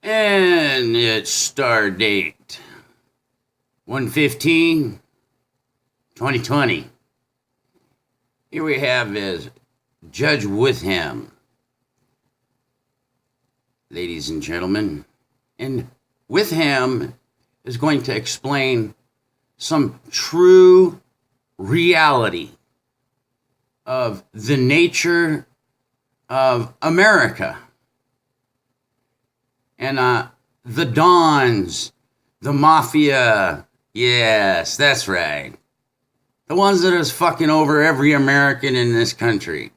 And it's star date 1/15/2020. Here we have is Judge Witham, ladies and gentlemen. And Witham is going to explain some true reality of the nature of America. And the Dons, the Mafia, yes, that's right. The ones that is fucking over every American in this country.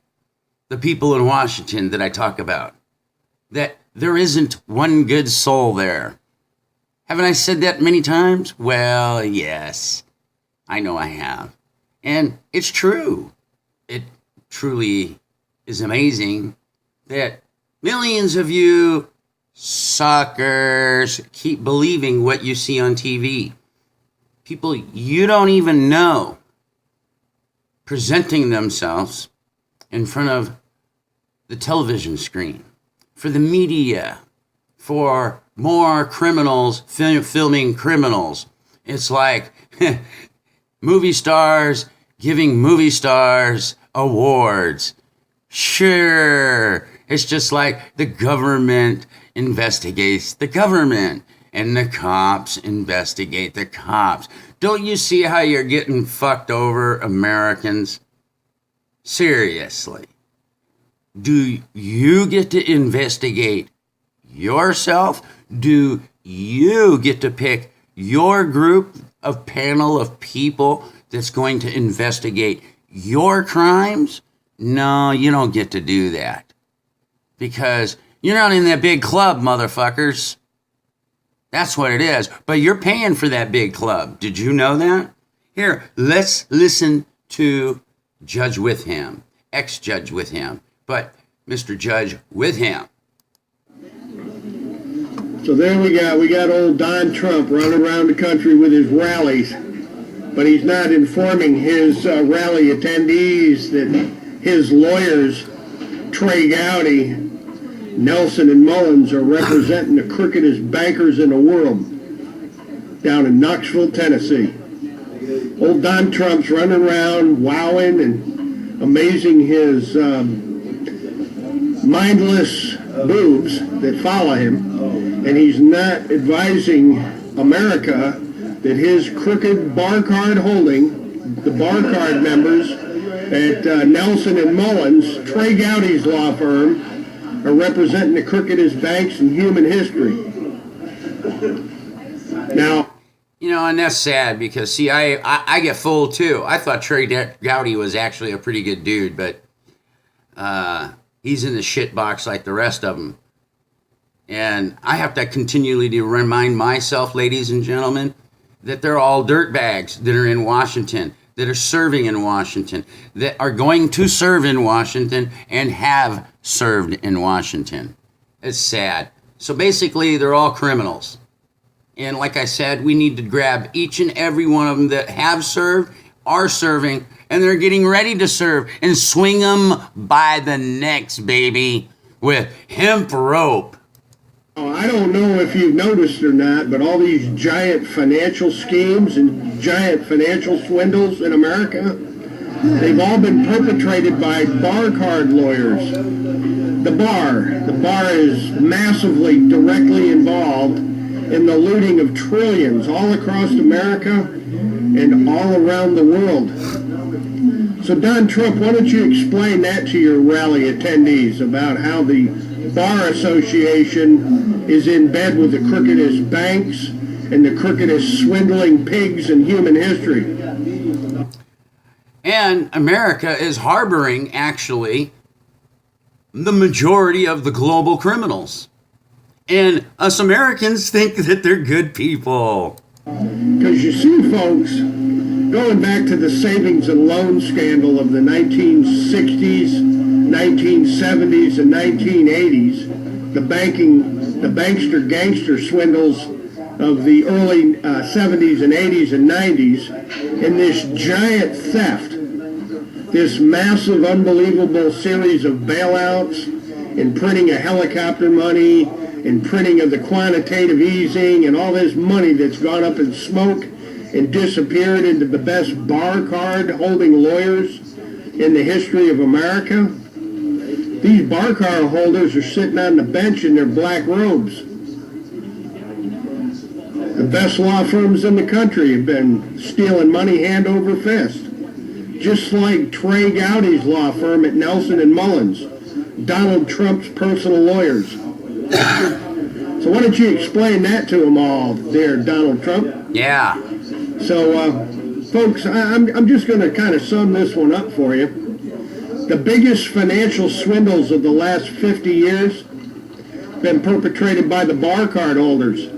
The people in Washington that I talk about. That there isn't one good soul there. Haven't I said that many times? Well, yes, I know I have. And it's true. It truly is amazing that millions of you suckers keep believing what you see on TV. People you don't even know presenting themselves in front of the television screen, for the media, for more criminals filming criminals. It's like movie stars giving movie stars awards. Sure, it's just like the government investigates the government and the cops investigate the cops. Don't you see how you're getting fucked over, Americans? Seriously. Do you get to investigate yourself? Do you get to pick your group of panel of people that's going to investigate your crimes? No, you don't get to do that. Because you're not in that big club, motherfuckers. That's what it is. But you're paying for that big club. Did you know that? Here, let's listen to Judge Witham, ex-Judge Witham, but Mr. Judge Witham. So there we got old Don Trump running around the country with his rallies, but he's not informing his rally attendees that his lawyers, Trey Gowdy, Nelson and Mullins, are representing the crookedest bankers in the world down in Knoxville, Tennessee. Old Don Trump's running around wowing and amazing his mindless boobs that follow him, and he's not advising America that his crooked bar card holding, the bar card members at Nelson and Mullins, Trey Gowdy's law firm, are representing the crookedest banks in human history. Now, you know, and that's sad because, see, I get fooled too. I thought Trey Gowdy was actually a pretty good dude, but he's in the shit box like the rest of them. And I have to continually to remind myself, ladies and gentlemen, that they're all dirtbags that are in Washington, that are serving in Washington, that are going to serve in Washington and have served in Washington. It's sad. So basically, they're all criminals. And like I said, we need to grab each and every one of them that have served, are serving, and they're getting ready to serve, and swing them by the necks, baby, with hemp rope. I don't know if you've noticed or not, but all these giant financial schemes and giant financial swindles in America, they've all been perpetrated by bar card lawyers. The bar is massively directly involved in the looting of trillions all across America and all around the world. So Don Trump, why don't you explain that to your rally attendees about how the Bar Association is in bed with the crookedest banks and the crookedest swindling pigs in human history. And America is harboring, actually, the majority of the global criminals. And us Americans think that they're good people. Because you see, folks, going back to the savings and loan scandal of the 1960s, 1970s, and 1980s, the bankster gangster swindles of the early 70s and 80s and 90s, and this giant theft, this massive, unbelievable series of bailouts and printing of helicopter money and printing of the quantitative easing and all this money that's gone up in smoke and disappeared into the best bar card holding lawyers in the history of America. These bar card holders are sitting on the bench in their black robes. The best law firms in the country have been stealing money hand over fist. Just like Trey Gowdy's law firm at Nelson and Mullins, Donald Trump's personal lawyers. So why don't you explain that to them all there, Donald Trump? Yeah. So, folks, I'm just going to kind of sum this one up for you. The biggest financial swindles of the last 50 years have been perpetrated by the bar card holders.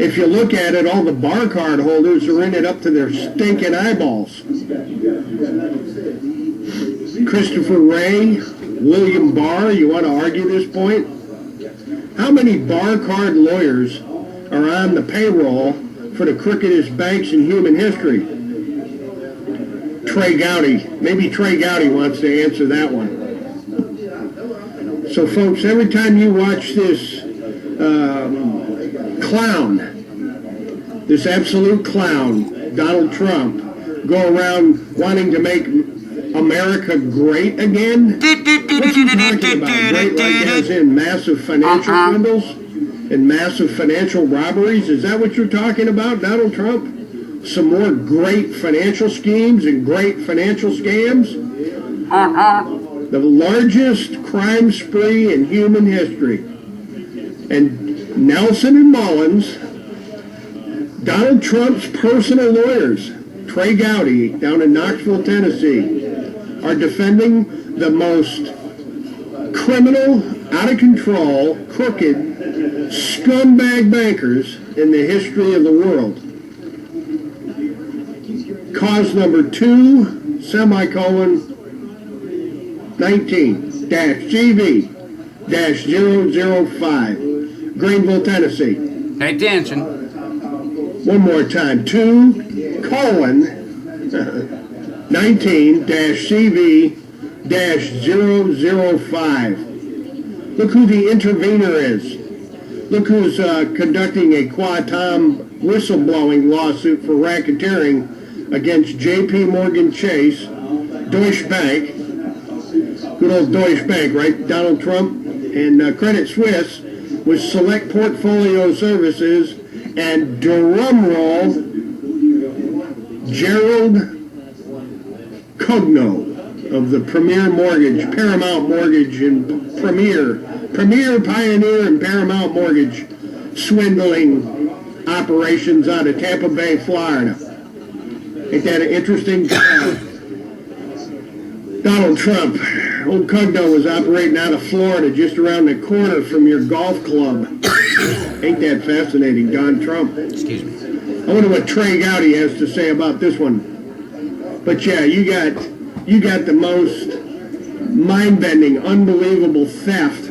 If you look at it, all the bar card holders are in it up to their stinking eyeballs. Christopher Wray, William Barr, you want to argue this point? How many bar card lawyers are on the payroll for the crookedest banks in human history? Trey Gowdy. Maybe Trey Gowdy wants to answer that one. So, folks, every time you watch this clown, this absolute clown, Donald Trump, go around wanting to make America great again? What are you talking about? Great like as in massive financial swindles and massive financial robberies? Is that what you're talking about, Donald Trump? Some more great financial schemes and great financial scams? The largest crime spree in human history. And Nelson and Mullins, Donald Trump's personal lawyers, Trey Gowdy down in Knoxville, Tennessee, are defending the most criminal, out of control, crooked, scumbag bankers in the history of the world. Cause number 2, semicolon, 19-CV-005, Greenville, Tennessee. Pay attention. One more time, 2, colon, 19-CV-005. Look who the intervener is. Look who's conducting a Quatom whistleblowing lawsuit for racketeering against J.P. Morgan Chase, Deutsche Bank, good old Deutsche Bank, right? Donald Trump, and Credit Suisse with Select Portfolio Services, and drumroll, Gerald Cogno of the Premier Mortgage, Paramount Mortgage, and Premier Pioneer and Paramount Mortgage swindling operations out of Tampa Bay, Florida. Ain't that interesting? Donald Trump, old Cogno was operating out of Florida just around the corner from your golf club. Ain't that fascinating, Don Trump? Excuse me. I wonder what Trey Gowdy has to say about this one. But yeah, you got the most mind-bending, unbelievable theft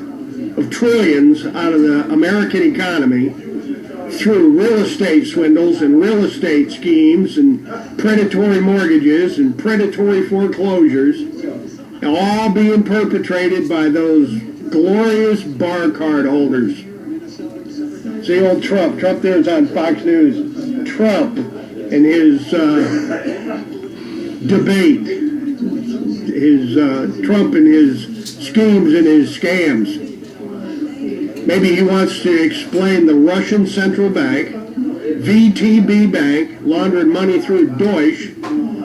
of trillions out of the American economy through real estate swindles and real estate schemes and predatory mortgages and predatory foreclosures, all being perpetrated by those glorious bar card holders. See old Trump. Trump there is on Fox News. Trump and his debate. Trump and his schemes and his scams. Maybe he wants to explain the Russian central bank, VTB Bank, laundering money through Deutsche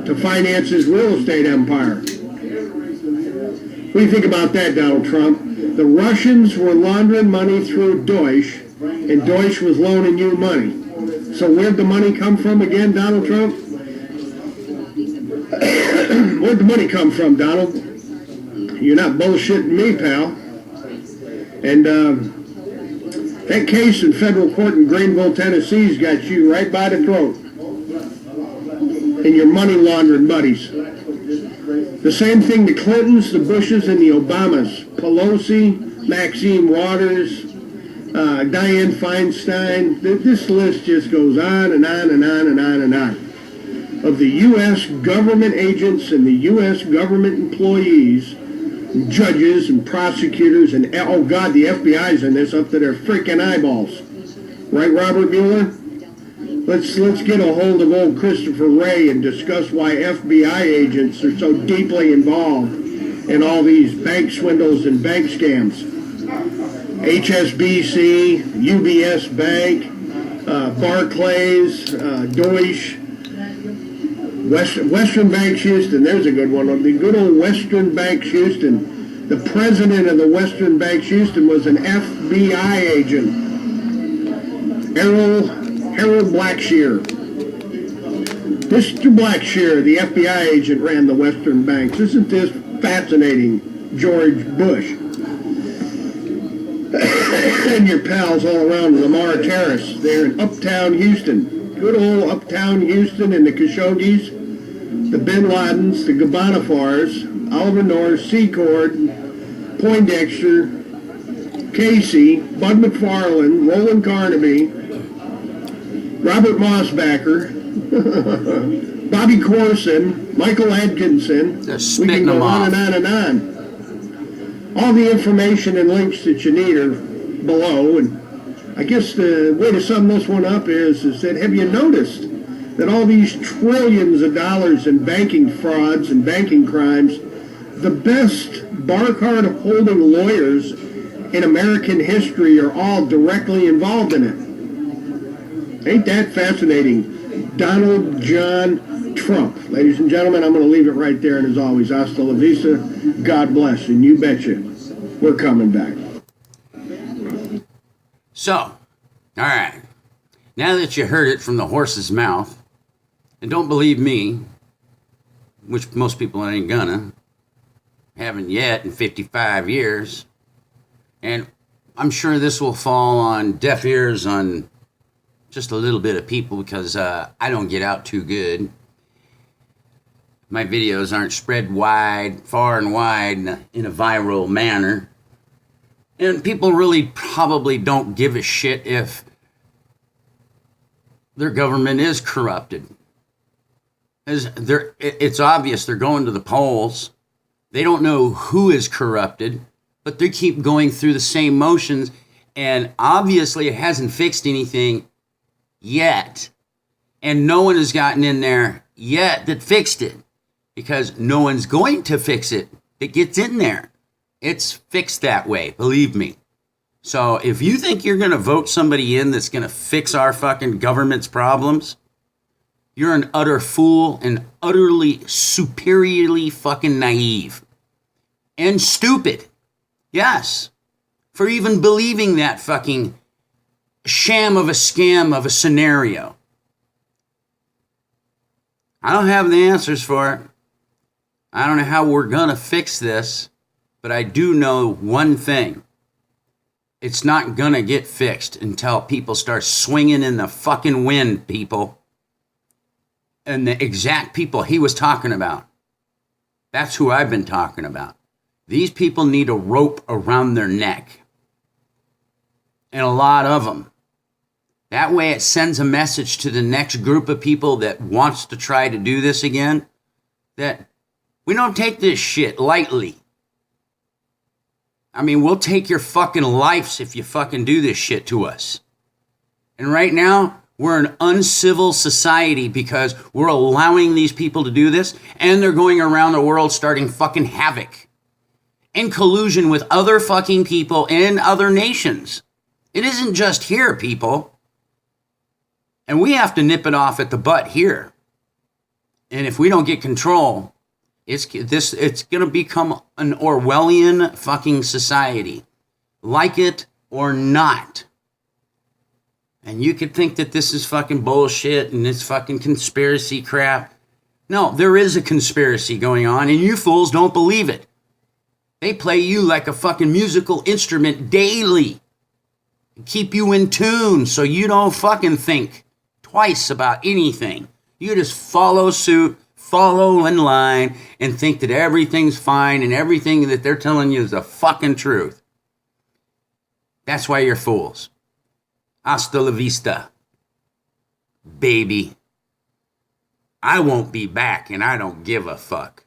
to finance his real estate empire. What do you think about that, Donald Trump? The Russians were laundering money through Deutsche, and Deutsche was loaning you money. So where'd the money come from again, Donald Trump? Where'd the money come from, Donald? You're not bullshitting me, pal. And that case in federal court in Greenville, Tennessee's got you right by the throat. And your money laundering buddies. The same thing the Clintons, the Bushes, and the Obamas. Pelosi, Maxine Waters, Dianne Feinstein. This list just goes on and on and on and on and on. Of the U.S. government agents and the U.S. government employees judges and prosecutors, and oh God, the FBI's in this up to their freaking eyeballs. Right, Robert Mueller? Let's get a hold of old Christopher Wray and discuss why FBI agents are so deeply involved in all these bank swindles and bank scams. HSBC, UBS Bank, Barclays, Deutsche, Western Bank Houston. There's a good one. The good old Western Bank Houston. The president of the Western Bank Houston was an FBI agent, Harold Blackshear. Mr. Blackshear, the FBI agent, ran the Western banks. Isn't this fascinating, George Bush? And your pals all around Lamar Terrace there in Uptown Houston. Good old Uptown Houston and the Khashoggis, the Bin Ladens, the Gabanafars, Oliver North, Secord, Poindexter, Casey, Bud McFarlane, Roland Carnaby, Robert Mossbacker, Bobby Corson, Michael Atkinson. We can go on and on and on. All the information and links that you need are below, and I guess the way to sum this one up is that have you noticed that all these trillions of dollars in banking frauds and banking crimes, the best bar card holding lawyers in American history are all directly involved in it? Ain't that fascinating? Donald John Trump. Ladies and gentlemen, I'm going to leave it right there, and as always, hasta la vista, God bless, and you betcha, we're coming back. So, all right, now that you heard it from the horse's mouth, and don't believe me, which most people ain't gonna, haven't yet in 55 years, and I'm sure this will fall on deaf ears on just a little bit of people because I don't get out too good. My videos aren't spread far and wide in a viral manner. And people really probably don't give a shit if their government is corrupted. It's obvious they're going to the polls. They don't know who is corrupted, but they keep going through the same motions. And obviously it hasn't fixed anything yet. And no one has gotten in there yet that fixed it. Because no one's going to fix it. It gets in there. It's fixed that way, believe me. So if you think you're going to vote somebody in that's going to fix our fucking government's problems, you're an utter fool and utterly superiorly fucking naive. And stupid. Yes. For even believing that fucking sham of a scam of a scenario. I don't have the answers for it. I don't know how we're going to fix this, but I do know one thing. It's not going to get fixed until people start swinging in the fucking wind, people. And the exact people he was talking about. That's who I've been talking about. These people need a rope around their neck. And a lot of them. That way it sends a message to the next group of people that wants to try to do this again. That we don't take this shit lightly. I mean, we'll take your fucking lives if you fucking do this shit to us. And right now, we're an uncivil society because we're allowing these people to do this, and they're going around the world starting fucking havoc in collusion with other fucking people in other nations. It isn't just here, people. And we have to nip it off at the butt here. And if we don't get control, it's going to become an Orwellian fucking society. Like it or not. And you could think that this is fucking bullshit and it's fucking conspiracy crap. No, there is a conspiracy going on and you fools don't believe it. They play you like a fucking musical instrument daily. Keep you in tune so you don't fucking think twice about anything. You just follow suit, follow in line, and think that everything's fine and everything that they're telling you is the fucking truth. That's why you're fools. Hasta la vista, baby. I won't be back and I don't give a fuck.